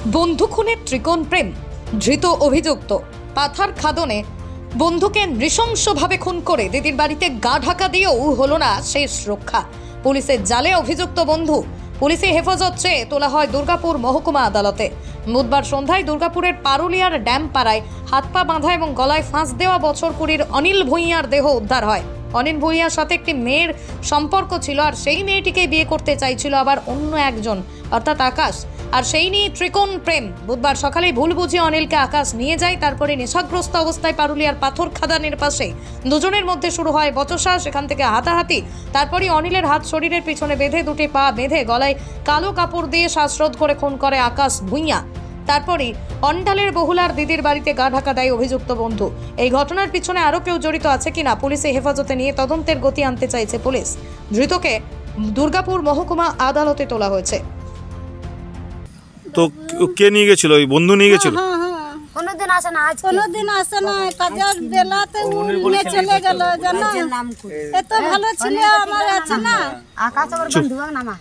বন্ধু খুনের ত্রিকোণ প্রেম, ধৃত অভিযুক্ত। পাথার খাদনে বন্ধুকে নৃশংসভাবে খুন করে দিদির বাড়িতে গা ঢাকা দিয়েও হলো না শেষ রক্ষা। পুলিশের জালে অভিযুক্ত বন্ধু পুলিশে হেফাজত চেয়ে তোলা হয় দুর্গাপুর মহকুমা আদালতে। বুধবার সন্ধ্যায় দুর্গাপুরের পারুলিয়ার ড্যাম পাড়ায় হাত পা বাঁধা এবং গলায় ফাঁস দেওয়া বছর 20 অনিল ভূঁইয়ার দেহ উদ্ধার হয়। অনিল ভূঁইয়ার সাথে একটি মেয়ের সম্পর্ক ছিল, আর সেই মেয়েটিকে বিয়ে করতে চাইছিল আবার অন্য একজন, অর্থাৎ আকাশ। আর সেই নিয়ে ত্রিকোণ প্রেম। বুধবার সকালে ভুল বুঝে অনিলকে আকাশ নিয়ে যায়। তারপরে নেশাগ্রস্ত অবস্থায় পারুলিয়ার পাথর খাদানের পাশে দুজনের মধ্যে শুরু হয় বচসা, সেখান থেকে হাতাহাতি। তারপরে অনিলের হাত শরীরের পিছনে বেঁধে, দুটি পা বেঁধে গলায় কালো কাপড় দিয়ে শ্বাসরোধ করে খুন করে আকাশ ভূঁইয়া। তারপরে অন্ডালের বহুলার দিদির বাড়িতে গা ঢাকা দেয় অভিযুক্ত বন্ধু। এই ঘটনার পিছনে আরও কেউ জড়িত আছে কিনা পুলিশে হেফাজতে নিয়ে তদন্তের গতি আনতে চাইছে পুলিশ। ধৃতকে দুর্গাপুর মহকুমা আদালতে তোলা হয়েছে। তো কে নিয়ে গেছিল? ওই বন্ধু নিয়ে গেছিল? কোনদিন আসে না কাজের বেলাতে নিয়ে চলে গেল। জানো এত ভালো ছিল আমার, আছে না আকাশ বন্ধু আমার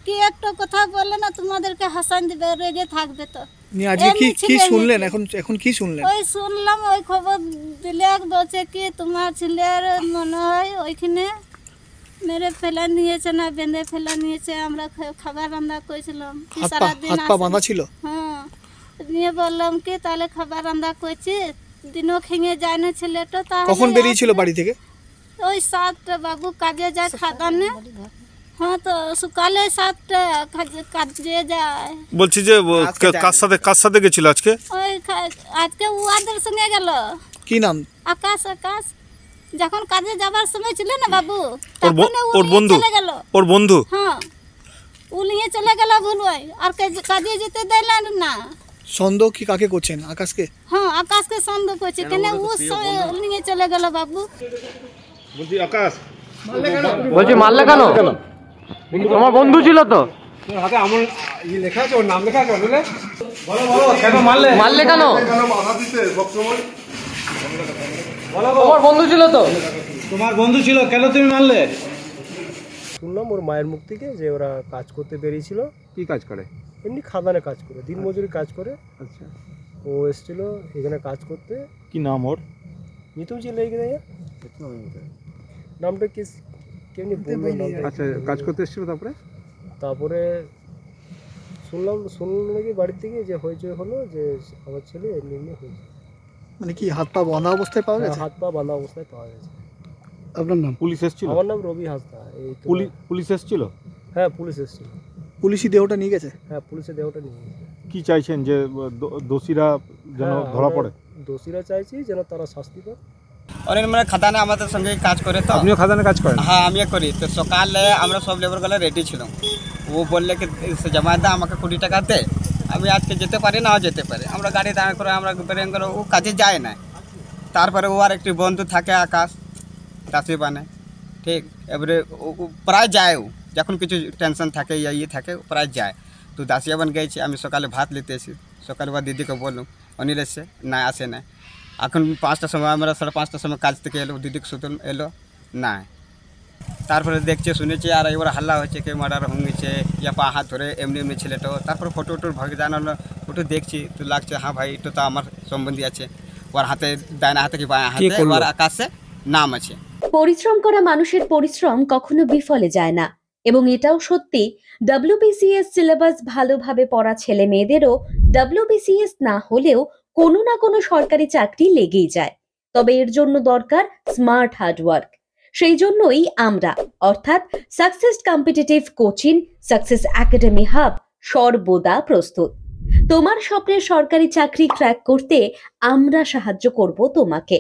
কি একটা কথা বললে না তোমাদেরকে হাসান দিবে, রেগে থাকবে। তো আজকে কি শুনলেন? এখন কি শুনলেন? ওই শুনলাম, ওই খবর দিলে বলছে কি তোমার ছেলের মনে হয় ওইখানে মেরে ফেলা নিয়েছে না, বেঁধে ফেলা নিয়েছে। আমরা খাবার রান্না করেছিলাম, সারাদিন বাঁধা ছিল। হ্যাঁ, নিয়ে বললাম কি তাহলে খাবার রান্না করছি, দিনও খেয়ে যায় না ছেলেটা। কখন বেরিয়েছিল বাড়ি থেকে? ওই 7টা, বাবু কাজে যায় খাদানে। হ্যাঁ, তো সকালে 7টা কাজে যায়। বলছি যে কার সাথে গেছিল আজকে? ওই আজকে ওদের সঙ্গে গেল। কি নাম? আকাশ। যখন কাজে যাবার সময় ছিল না বাবু, ওর বন্ধু চলে গেল। ওর বন্ধু? হ্যাঁ, ও নিয়ে চলে গেল ভুলুই, আর কাজে যেতে দিলেন না। সন্দেহ কি কাকে করছেন? আকাশকে? হ্যাঁ, আকাশকে সন্দেহ করছে। কেন ও নিয়ে চলে গেল বাবু। বলছি আকাশ, বলছি মারলে কেন? আমার বন্ধু ছিল তো। হাতে আমার লেখা আছে, ওর নাম লেখা আছে। বলো কেন মারলে কেন? তোমার বন্ধু ছিল তো। তোমার বন্ধু ছিল, কেন তুমি মারলে? শুনলাম ওর মায়ের মুখ থেকে যে ওরা কাজ করতে বেরিয়েছিল। কি কাজ করে? এমনি খাদানে কাজ করে, দিনমজুরি কাজ করে। আচ্ছা, ও এসেছিল এখানে কাজ করতে। কি নাম ওর? মিতু জি লেগে দেয় নামটা, কি কেমনি বলবো নামটা। আচ্ছা, কাজ করতে এসেছিল। তারপরে শুনলাম নাকি বাড়ির থেকে যে হয়েছে হলো যে আমার ছেলে এমনি হয়েছে। মানে কি হাত পা বাঁধা অবস্থায় পাওয়া গেছে? হাত পা বাঁধা অবস্থায় পাওয়া গেছে। আপনার নাম? পুলিশ এসেছিল? আমার নাম রবি হাসদা। এই পুলিশ এসেছিল? হ্যাঁ, পুলিশ এসেছিল। পুলিশি দেহটা নিয়ে গেছে? হ্যাঁ, পুলিশের দেহটা নিয়ে গেছে। কি চাইছেন যে দোষীরা যেন ধরা পড়ে? দোষীরা চাইছি যেন তারা শাস্তি পায়। অনেক মানে খাদানে আমাদের সঙ্গে কাজ করে। তো আপনিও খাদানে কাজ করেন? হ্যাঁ, আমিও করি। তো সকালে আমরা সব লেবারগুলো রেডি ছিলাম। ও বললে কি জমা দা আমাকে 20 টাকা দে, আমি আজকে যেতে পারি নাও যেতে পারি। আমরা গাড়ি দাঁড় করে আমরা বেরিয়ে গেল, ও কাজে যায় না। তারপরে ও আর একটি বন্ধু থাকে আকাশ, দাসি বানে, ঠিক। এবারে ও প্রায় যায়, ও যখন কিছু টেনশন থাকে ইয়া থাকে প্রায় যায়। তো দাসিয়াবান গেছে, আমি সকালে ভাত নিতে এসি। সকালে বা দিদিকে বললাম অনিল এসছে না, আসে না। এখন 5টার সময়, আমরা 5:30টার সময় কাজ থেকে এলো, দিদিকে সুতন এলো না। তারপরে দেখছে শুনেছে, আর এবার হাল্লা হচ্ছে কে মার্ডার হয়ে গেছে, ইয়া পা হাত ধরে এমনি ছেলেটা। তারপর ফটো ভাগে জানানো, ফটো দেখছি তো লাগছে হ্যাঁ ভাই এটা তো আমার সম্বন্ধী আছে। ওর হাতে ডাইনা হাতে কি বাঁ হাতে ওর আকাশে নাম আছে। পরিশ্রম করা মানুষের পরিশ্রম কখনো বিফলে যায় না, এবং এটাও সত্যি WBCS সিলেবাস ভালোভাবে পড়া ছেলে মেয়েদেরও WBCS না হলেও কোনো না কোনো সরকারি চাকরি লেগেই যায়। তবে এর জন্য দরকার স্মার্ট হার্ডওয়ার্ক। সেই জন্যই আমরা, অর্থাৎ success competitive coaching, success academy hub সর্বদা প্রস্তুত। তোমার স্বপ্নের সরকারি চাকরি ক্র্যাক করতে আমরা সাহায্য করব তোমাকে।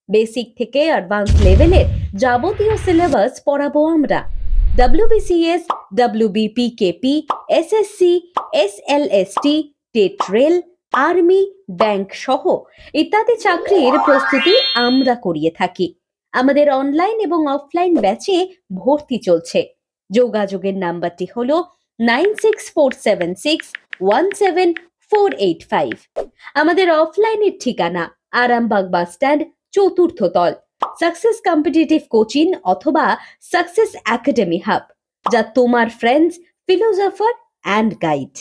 বেসিক থেকে অ্যাডভান্স লেভেলের যাবতীয় সিলেবাস পড়াবো আমরা। WBCS, WBPKP, SSC, SLST, TET rail, army, bank সহ ইত্যাদি চাকরির প্রস্তুতি আমরা করিয়ে থাকি। আমাদের অনলাইন এবং অফলাইন ব্যাচে ভর্তি চলছে। যোগাযোগের নাম্বারটি হলো 9647617485। আমাদের অফলাইনের ঠিকানা আরামবাগ বাস স্ট্যান্ড, 4র্থ তল, সাকসেস কম্পিটিটিভ কোচিং অথবা সাকসেস একাডেমি হাব, যা তোমার ফ্রেন্ডস, ফিলোসফার অ্যান্ড গাইড।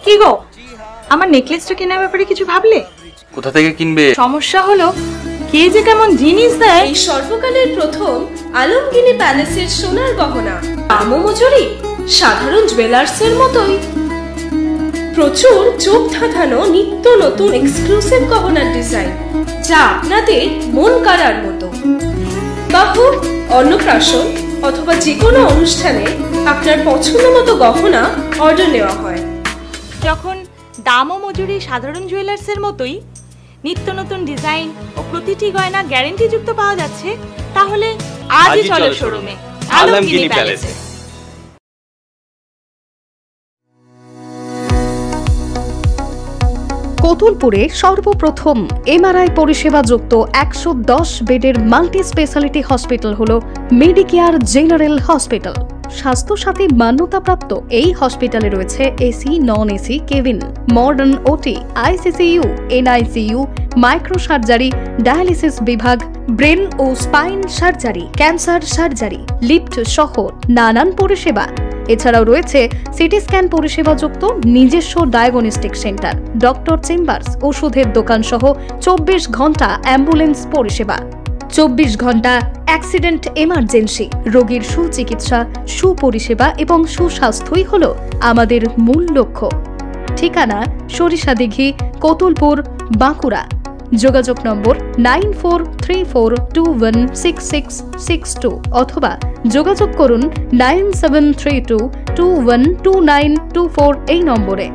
কি গো, আমার নেকলেসটা কেনার ব্যাপারে কিছু ভাবলে? কোথা থেকে কিনবে? সমস্যা হলো কে যে কেমন জিনিস দেয়। এই সর্বকালের প্রথম আলমগিনি প্যালেসের সোনার গহনা, দামও মজুরি সাধারণ জুয়েলার্সের মতোই। প্রচুর চোখ ধাঁধানো নিত্য নতুন এক্সক্লুসিভ গহনার ডিজাইন, যা আপনাদের মন কাড়ার মতো। বাহু, অন্নপ্রাশন অথবা যে কোনো অনুষ্ঠানে আপনার পছন্দ মতো গহনা অর্ডার নেওয়া হয়। যখন দাম ও মজুরি সাধারণ জুয়েলার্সের মতোই, নিত্য নতুন ডিজাইন ও প্রতিটি গয়না গ্যারান্টি যুক্ত পাওয়া যাচ্ছে, তাহলে আজই চলো শোরুমে আলমগিনি প্যালেসে। কতুলপুরে সর্বপ্রথম এমআরআই পরিষেবা যুক্ত 110 বেডের মাল্টি স্পেশালিটি হসপিটাল হলো মেডিকেয়ার জেনারেল হসপিটাল। স্বাস্থ্যসাথী মান্যতাপ্রাপ্ত এই হসপিটালে রয়েছে AC, non AC cabin, modern OT, ICCU, NICU, micro surgery, dialysis বিভাগ, ব্রেন ও spine surgery, cancer surgery, lift সহ নানান পরিষেবা। এছাড়াও রয়েছে সিটি স্ক্যান পরিষেবা যুক্ত নিজস্ব ডায়াগনস্টিক সেন্টার, ডক্টর চেম্বার্স, ওষুধের দোকান সহ 24 ঘন্টা অ্যাম্বুলেন্স পরিষেবা। 24 ঘন্টা অ্যাক্সিডেন্ট এমার্জেন্সি, রোগীর সুচিকিৎসা, সুপরিষেবা এবং সুস্বাস্থ্যই হলো আমাদের মূল লক্ষ্য। ঠিকানা সরিষাদিঘি, কতুলপুর, বাঁকুড়া। যোগাযোগ নম্বর 9434216662 অথবা যোগাযোগ করুন 9732212924 এই নম্বরে।